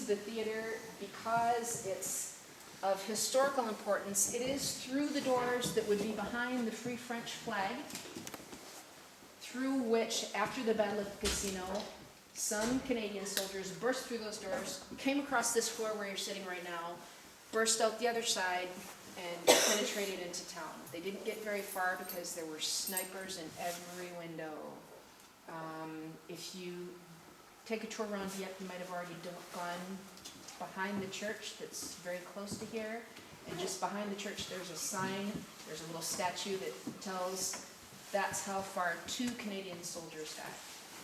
the theater because it's of historical importance. It is through the doors that would be behind the Free French flag, through which, after the Battle of the Casino, some Canadian soldiers burst through those doors, came across this floor where you're sitting right now, burst out the other side, and penetrated into town. They didn't get very far because there were snipers in every window. If you take a tour around Dieppe, you might have already gone behind the church that's very close to here. And just behind the church there's a sign, there's a little statue that tells that's how far 2 Canadian soldiers got.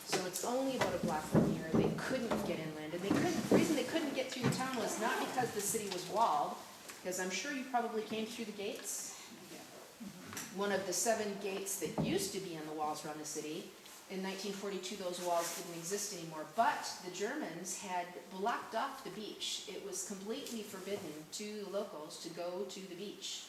So it's only about a block from here. They couldn't get inland. And the reason they couldn't get through the town was not because the city was walled, because I'm sure you probably came through the gates. One of the 7 gates that used to be on the walls around the city. In 1942, those walls didn't exist anymore, but the Germans had blocked off the beach. It was completely forbidden to the locals to go to the beach.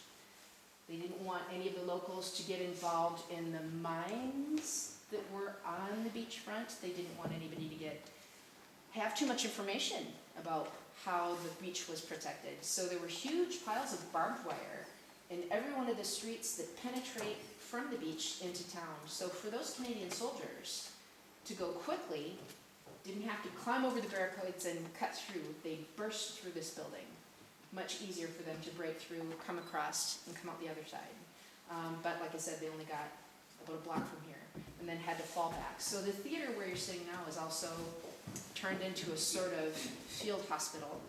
They didn't want any of the locals to get involved in the mines that were on the beachfront. They didn't want anybody to have too much information about how the beach was protected. So there were huge piles of barbed wire in every one of the streets that penetrate from the beach into town. So for those Canadian soldiers to go quickly, didn't have to climb over the barricades and cut through. They burst through this building. Much easier for them to break through, come across, and come out the other side. But like I said, they only got about a block from here, and then had to fall back. So the theater where you're sitting now is also turned into a sort of field hospital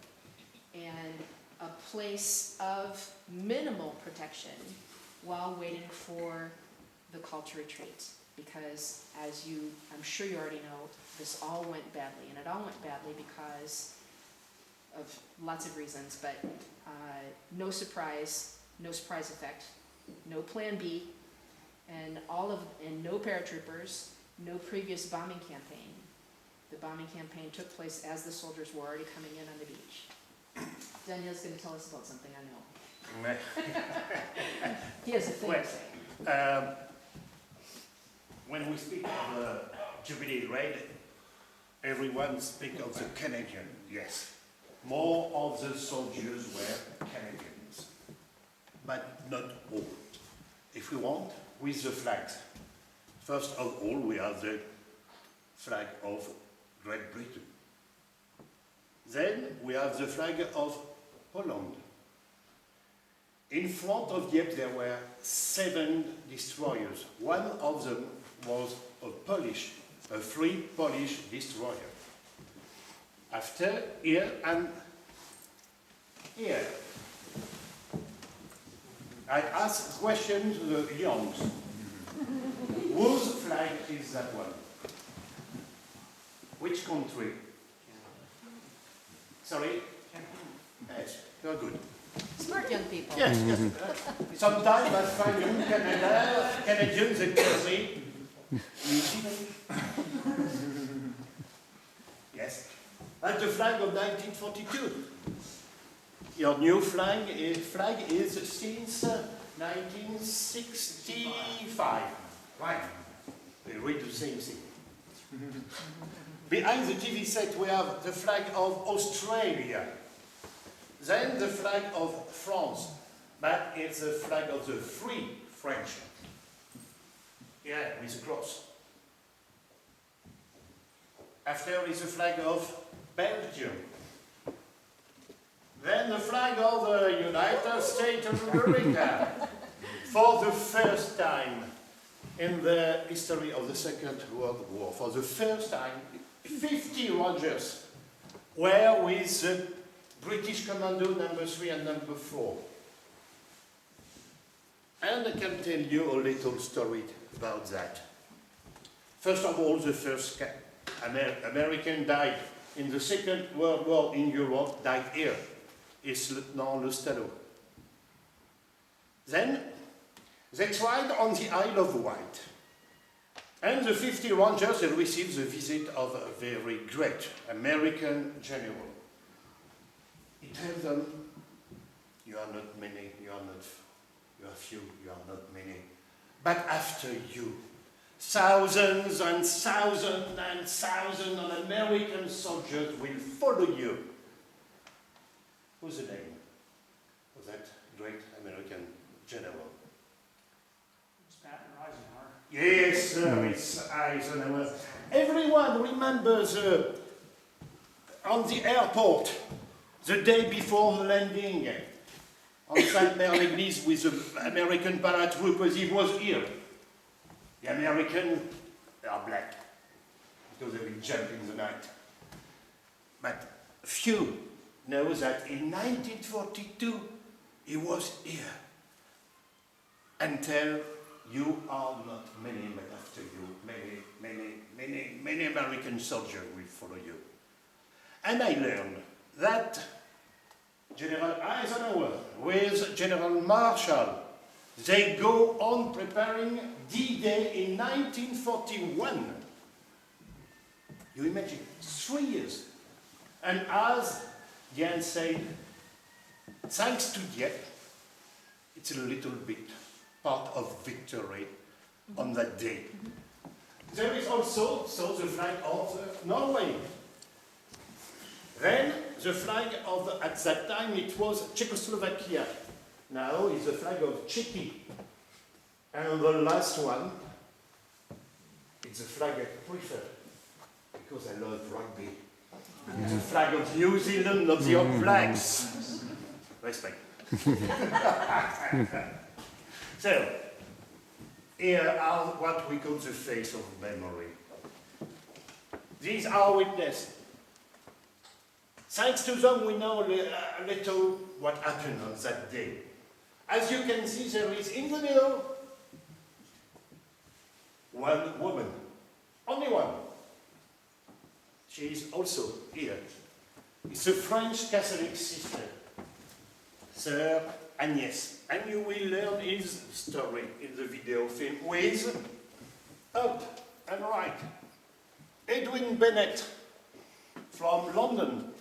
and a place of minimal protection while waiting for the call to retreat. Because as I'm sure you already know, this all went badly, and it all went badly because of lots of reasons, but no surprise effect, no plan B, and no paratroopers, no previous bombing campaign. The bombing campaign took place as the soldiers were already coming in on the beach. Daniel's going to tell us about something I know. He has a thing to say. When we speak of the Jubilee raid, everyone speaks of the Canadian, yes. More of the soldiers were Canadians, but not all. If we want, with the flags. First of all, we have the flag of Great Britain. Then we have the flag of Holland. In front of Dieppe there were 7 destroyers. One of them was a free Polish destroyer. After, here and here. I ask question to the youngs. Whose flag is that one? Which country? Sorry? Yes, you're good. Smart young people. Yes, yes. Sometimes I find young Canadians that tell me, yes. And the flag of 1942. Your new flag is since 1965. Right. They read the same thing. Behind the TV set we have the flag of Australia. Then the flag of France. But it's the flag of the Free French. Yeah, with a cross. After is the flag of Belgium. Then the flag of the United States of America. For the first time in the history of the Second World War, for the first time, 50 Rogers were with the British Commando number 3 and number 4. And I can tell you a little story about that. First of all, the first American died in the Second World War in Europe, died here. It's Lieutenant Lestello. Then they tried on the Isle of Wight. And the 50 Rangers had received the visit of a very great American general. He tells them, you are not many, you are few, you are not many. But after you, thousands and thousands and thousands of American soldiers will follow you Who's the name of that great American general? Yes, sir, it's Eisenhower. Everyone remembers on the airport, the day before the landing, on Sainte-Mère-l'Église with the American paratroopers, he was here. The Americans, they are black, because they will jump in the night. But few know that in 1942, he was here. Until you are not many, but after you, many American soldiers will follow you. And I learned that General Eisenhower with General Marshall, they go on preparing D-Day in 1941. You imagine, 3 years. And as Diane said, thanks to Dieppe, it's a little bit part of victory on that day. There is also the flag of Norway. Then the flag of, at that time it was Czechoslovakia. Now it's the flag of Czechia. And the last one, it's the flag I prefer, because I love rugby. It's the flag of New Zealand, of the All Blacks. Respect. So, here are what we call the face of memory. These are witnesses. Thanks to them, we know a little what happened on that day. As you can see, there is in the middle one woman, only one. She is also here. It's a French Catholic sister, Sir Agnès. And you will learn his story in the video film with, up and right, Edwin Bennett from London,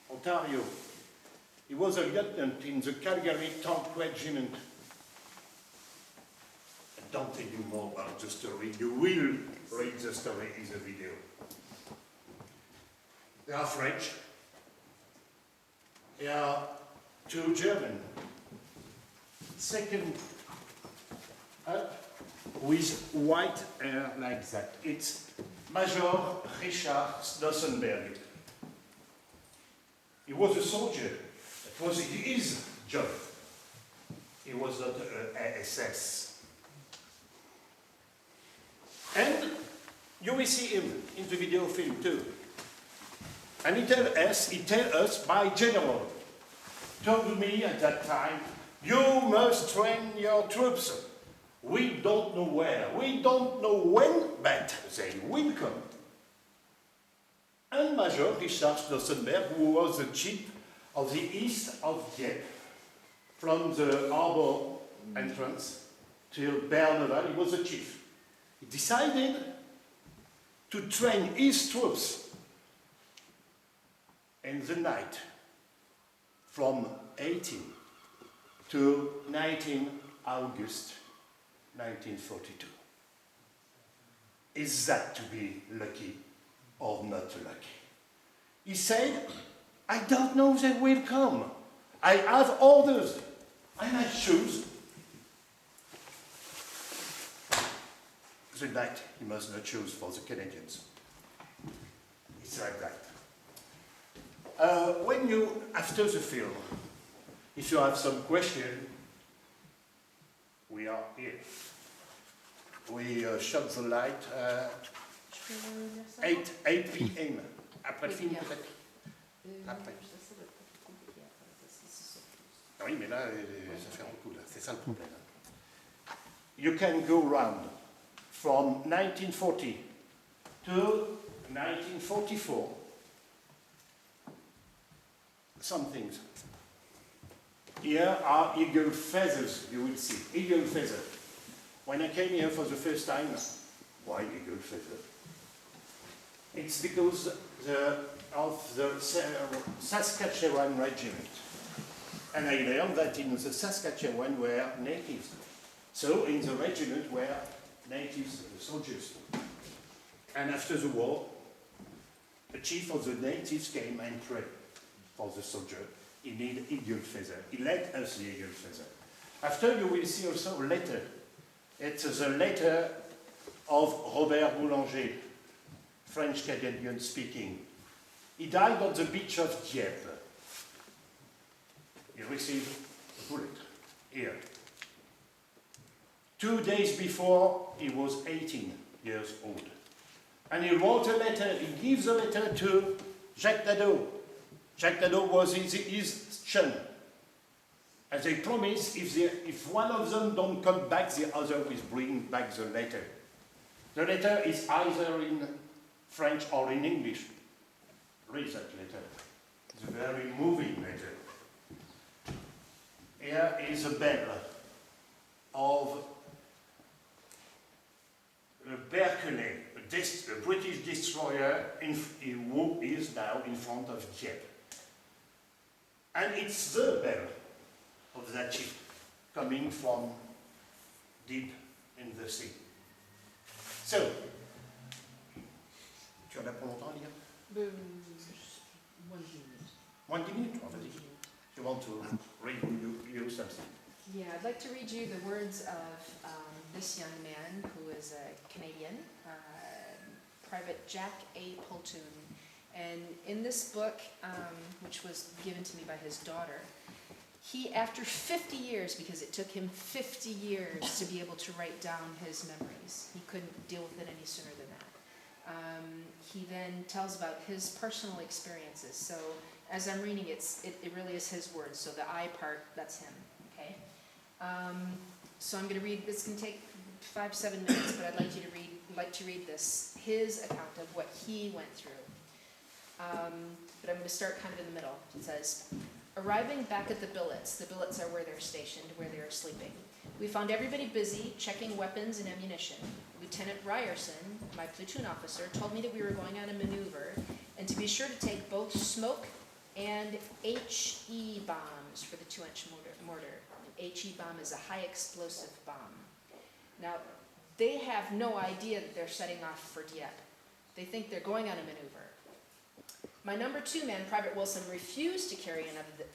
Ontario. He was a lieutenant in the Calgary Tank Regiment. I don't tell you more about the story. You will read the story in the video. They are French. They are 2 German. Second up with white hair like that. It's Major Richard Slossenberg. He was a soldier. It was his job. He was not an SS. And you will see him in the video film too. And he tell us, my general told me at that time, you must train your troops. We don't know where, we don't know when, but they will come. And Major Richard Slossenberg, who was the chief of the east of Dieppe, from the harbor entrance till Berneval, he was the chief. He decided to train his troops in the night from 18 to 19 August 1942. Is that to be lucky or not lucky? He said, I don't know they will come. I have orders, and I choose. The night you must not choose for the Canadians. It's like that. When you, after the film, if you have some question, we are here. We shut the light 8 p.m. Après le film, peut-être. Après. Oui, mais là, ça fait beaucoup, là. C'est ça le problème. You can go round from 1940 to 1944. Some things. Here are eagle feathers, you will see. Eagle feather. When I came here for the first time, why eagle feather? It's because of the Saskatchewan regiment. And I learned that in the Saskatchewan were natives. So in the regiment were natives, soldiers. And after the war, the chief of the natives came and prayed for the soldier. he need eagle feather. He let us the eagle feather. After you will see also a letter. It's the letter of Robert Boulanger, French Canadian speaking. He died on the beach of Dieppe. He received a bullet here. 2 days before, he was 18 years old. And he wrote a letter, he gives a letter to Jacques Nadeau. Jacques Nadeau was his son. And they promise if one of them don't come back, the other will bring back the letter. The letter is either in French or in English. Read that letter. It's a very moving letter. Here is a bell of Berkeley, a British destroyer who is now in front of Dieppe. And it's the bell of that ship coming from deep in the sea. So, tu en as pour longtemps à lire? 1 minute. 1 minute? Oh, vas-y. You want to read you something? Yeah, I'd like to read you the words of this young man who is a Canadian, Private Jack A. Poltoon. And in this book, which was given to me by his daughter, he, after 50 years, because it took him 50 years to be able to write down his memories, he couldn't deal with it any sooner than that. He then tells about his personal experiences. So as I'm reading, it really is his words. So the I part, that's him. Okay. So I'm going to read. It's going to take 5-7 minutes, but I'd like to read this, his account of what he went through. But I'm going to start kind of in the middle. It says, arriving back at the billets are where they're stationed, where they are sleeping. We found everybody busy checking weapons and ammunition. Lieutenant Ryerson, my platoon officer, told me that we were going on a maneuver and to be sure to take both smoke and HE bombs for the 2-inch mortar. An HE bomb is a high explosive bomb. Now, they have no idea that they're setting off for Dieppe. They think they're going on a maneuver. My number 2 man, Private Wilson, refused to carry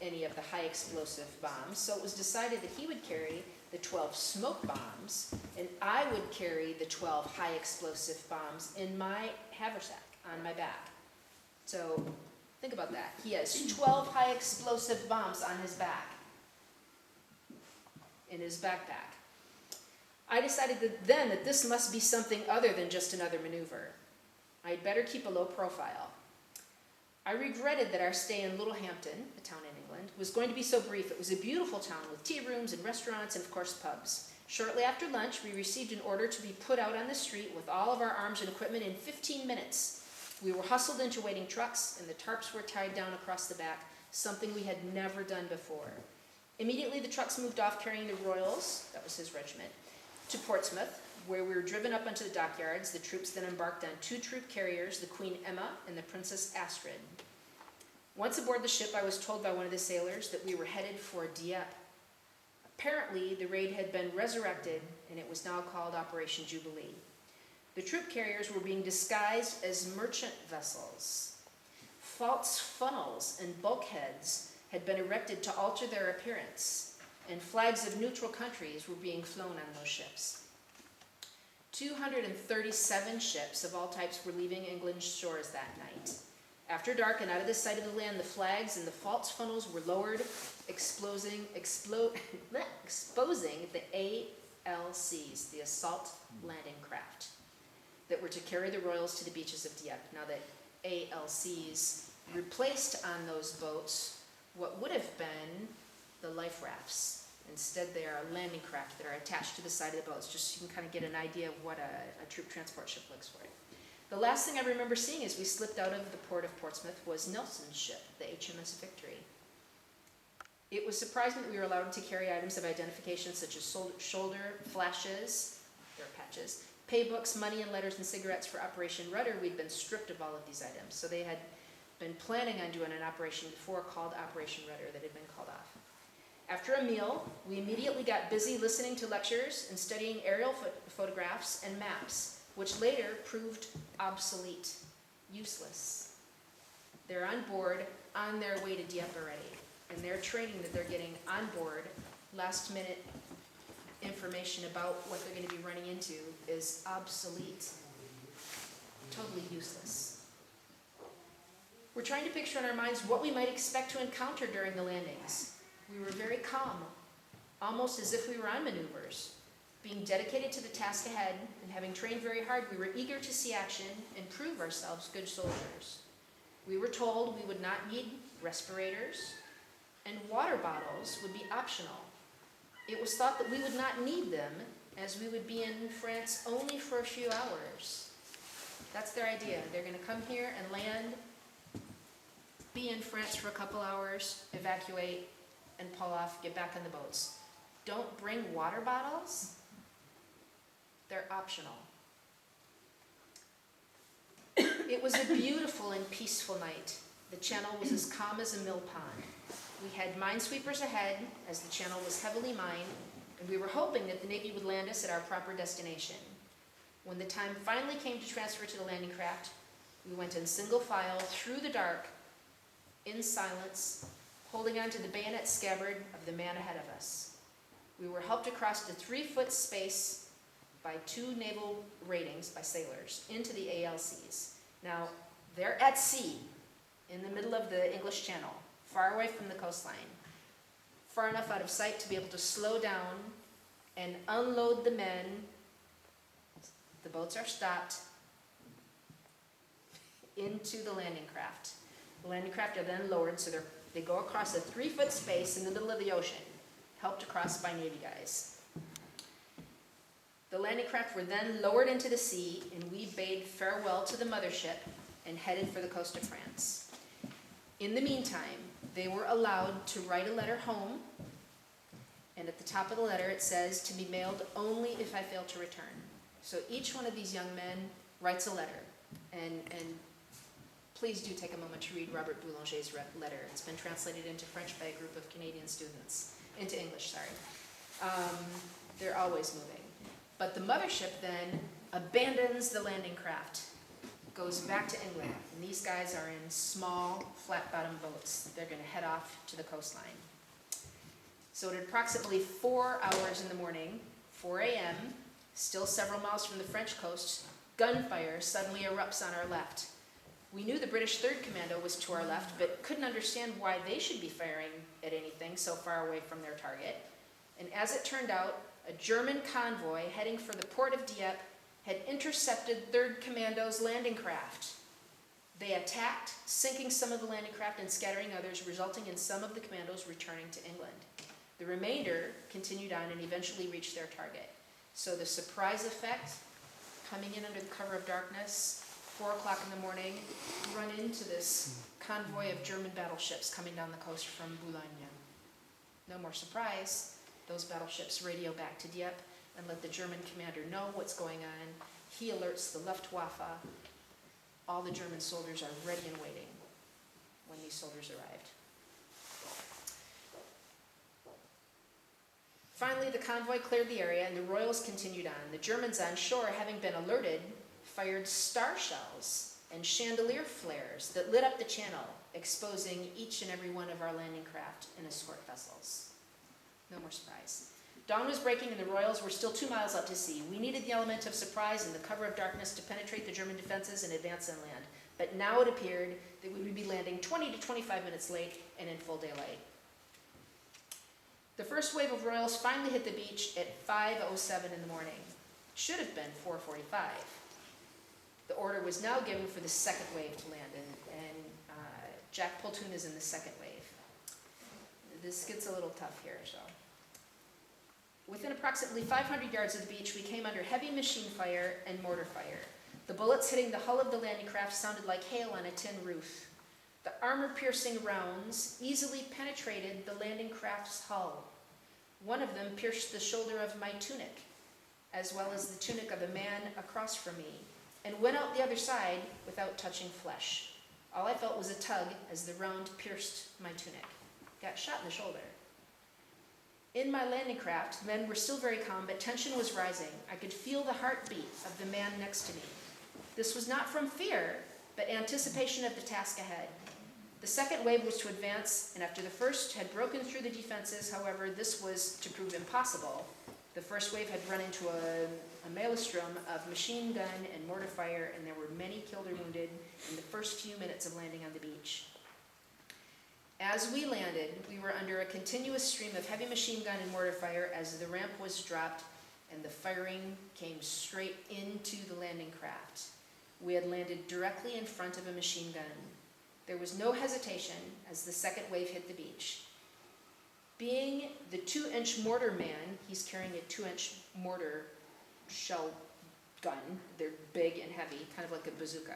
any of the high explosive bombs, so it was decided that he would carry the 12 smoke bombs, and I would carry the 12 high explosive bombs in my haversack on my back. So think about that. He has 12 high explosive bombs on his back, in his backpack. I decided then that this must be something other than just another maneuver. I'd better keep a low profile. I regretted that our stay in Littlehampton, a town in England, was going to be so brief. It was a beautiful town with tea rooms and restaurants and, of course, pubs. Shortly after lunch, we received an order to be put out on the street with all of our arms and equipment in 15 minutes. We were hustled into waiting trucks, and the tarps were tied down across the back, something we had never done before. Immediately, the trucks moved off carrying the Royals, that was his regiment, to Portsmouth, where we were driven up onto the dockyards. The troops then embarked on 2 troop carriers, the Queen Emma and the Princess Astrid. Once aboard the ship, I was told by one of the sailors that we were headed for Dieppe. Apparently, the raid had been resurrected, and it was now called Operation Jubilee. The troop carriers were being disguised as merchant vessels. False funnels and bulkheads had been erected to alter their appearance, and flags of neutral countries were being flown on those ships. 237 ships of all types were leaving England's shores that night. After dark and out of the sight of the land, the flags and the false funnels were lowered, exposing the ALCs, the assault landing craft, that were to carry the Royals to the beaches of Dieppe. Now the ALCs replaced on those boats what would have been the life rafts. Instead, they are a landing craft that are attached to the side of the boats, just so you can kind of get an idea of what a troop transport ship looks like. The last thing I remember seeing as we slipped out of the port of Portsmouth was Nelson's ship, the HMS Victory. It was surprising that we were allowed to carry items of identification such as shoulder flashes, their patches, pay books, money, and letters and cigarettes. For Operation Rudder, we'd been stripped of all of these items. So they had been planning on doing an operation before called Operation Rudder that had been called off. After a meal, we immediately got busy listening to lectures and studying aerial photographs and maps, which later proved obsolete, useless. They're on board, on their way to Dieppe already. and their training that they're getting on board, last minute information about what they're going to be running into is obsolete, totally useless. We're trying to picture in our minds what we might expect to encounter during the landings. We were very calm, almost as if we were on maneuvers. Being dedicated to the task ahead and having trained very hard, we were eager to see action and prove ourselves good soldiers. We were told we would not need respirators, and water bottles would be optional. It was thought that we would not need them, as we would be in France only for a few hours. That's their idea. They're going to come here and land, be in France for a couple hours, evacuate, and pull off, get back on the boats. Don't bring water bottles? They're optional. It was a beautiful and peaceful night. The channel was as calm as a mill pond. We had minesweepers ahead, as the channel was heavily mined, and we were hoping that the Navy would land us at our proper destination. When the time finally came to transfer to the landing craft, we went in single file through the dark, in silence, holding on to the bayonet scabbard of the man ahead of us. We were helped across the 3-foot space by 2 naval ratings by sailors into the ALCs. Now, they're at sea, in the middle of the English Channel, far away from the coastline, far enough out of sight to be able to slow down and unload the men. The boats are stopped into the landing craft. The landing craft are then lowered, so they go across a 3-foot space in the middle of the ocean, helped across by Navy guys. The landing craft were then lowered into the sea, and we bade farewell to the mothership and headed for the coast of France. In the meantime, they were allowed to write a letter home, and at the top of the letter it says, to be mailed only if I fail to return. So each one of these young men writes a letter, and please do take a moment to read Robert Boulanger's letter. It's been translated into French by a group of Canadian students, into English, sorry. They're always moving. But the mothership then abandons the landing craft, goes back to England, and these guys are in small, flat-bottom boats. They're going to head off to the coastline. So at approximately 4 hours in the morning, 4 a.m., still several miles from the French coast, gunfire suddenly erupts on our left. We knew the British 3rd Commando was to our left, but couldn't understand why they should be firing at anything so far away from their target. And as it turned out, a German convoy heading for the port of Dieppe had intercepted 3rd Commando's landing craft. They attacked, sinking some of the landing craft and scattering others, resulting in some of the commandos returning to England. The remainder continued on and eventually reached their target. So the surprise effect, coming in under the cover of darkness, 4 o'clock in the morning, run into this convoy of German battleships coming down the coast from Boulogne. No more surprise. Those battleships radio back to Dieppe and let the German commander know what's going on. He alerts the Luftwaffe. All the German soldiers are ready and waiting when these soldiers arrived. Finally, the convoy cleared the area and the Royals continued on. The Germans on shore, having been alerted, fired star shells and chandelier flares that lit up the channel, exposing each and every one of our landing craft and escort vessels. No more surprise. Dawn was breaking and the Royals were still 2 miles out to sea. We needed the element of surprise and the cover of darkness to penetrate the German defenses and advance inland. But now it appeared that we would be landing 20 to 25 minutes late and in full daylight. The first wave of Royals finally hit the beach at 5:07 in the morning. Should have been 4:45. The order was now given for the second wave to land, and Jack Platoon is in the second wave. This gets a little tough here, so. Within approximately 500 yards of the beach, we came under heavy machine fire and mortar fire. The bullets hitting the hull of the landing craft sounded like hail on a tin roof. The armor-piercing rounds easily penetrated the landing craft's hull. One of them pierced the shoulder of my tunic, as well as the tunic of a man across from me, and went out the other side without touching flesh. All I felt was a tug as the round pierced my tunic. Got shot in the shoulder. In my landing craft, men were still very calm, but tension was rising. I could feel the heartbeat of the man next to me. This was not from fear, but anticipation of the task ahead. The second wave was to advance, and after the first had broken through the defenses, however, this was to prove impossible. The first wave had run into a maelstrom of machine gun and mortar fire, and there were many killed or wounded in the first few minutes of landing on the beach. As we landed, we were under a continuous stream of heavy machine gun and mortar fire as the ramp was dropped and the firing came straight into the landing craft. We had landed directly in front of a machine gun. There was no hesitation as the second wave hit the beach. Being the 2-inch mortar man, he's carrying a 2-inch mortar shell gun. They're big and heavy, kind of like a bazooka.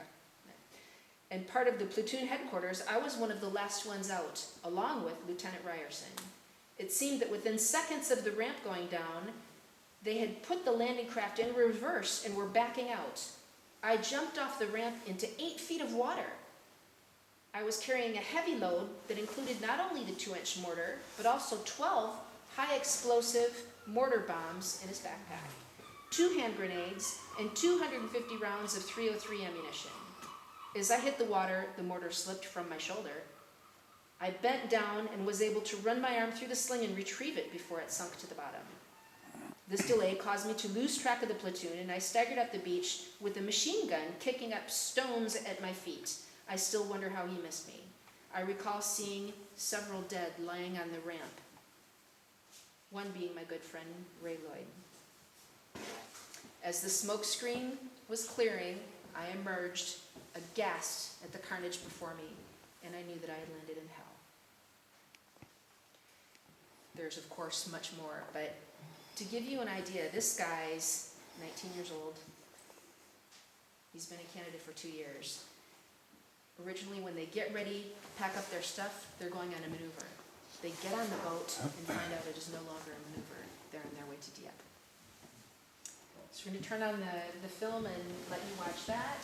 And part of the platoon headquarters, I was one of the last ones out, along with Lieutenant Ryerson. It seemed that within seconds of the ramp going down, they had put the landing craft in reverse and were backing out. I jumped off the ramp into 8 feet of water. I was carrying a heavy load that included not only the 2-inch mortar, but also 12 high-explosive mortar bombs in his backpack, 2 hand grenades, and 250 rounds of .303 ammunition. As I hit the water, the mortar slipped from my shoulder. I bent down and was able to run my arm through the sling and retrieve it before it sunk to the bottom. This delay caused me to lose track of the platoon, and I staggered up the beach with a machine gun kicking up stones at my feet. I still wonder how he missed me. I recall seeing several dead lying on the ramp, one being my good friend, Ray Lloyd. As the smoke screen was clearing, I emerged, aghast at the carnage before me, and I knew that I had landed in hell. There's, of course, much more, but to give you an idea, this guy's 19 years old. He's been a candidate for 2 years. Originally, when they get ready, pack up their stuff, they're going on a maneuver. They get on the boat and find out it is no longer a maneuver. They're on their way to Dieppe. So we're going to turn on the film and let you watch that.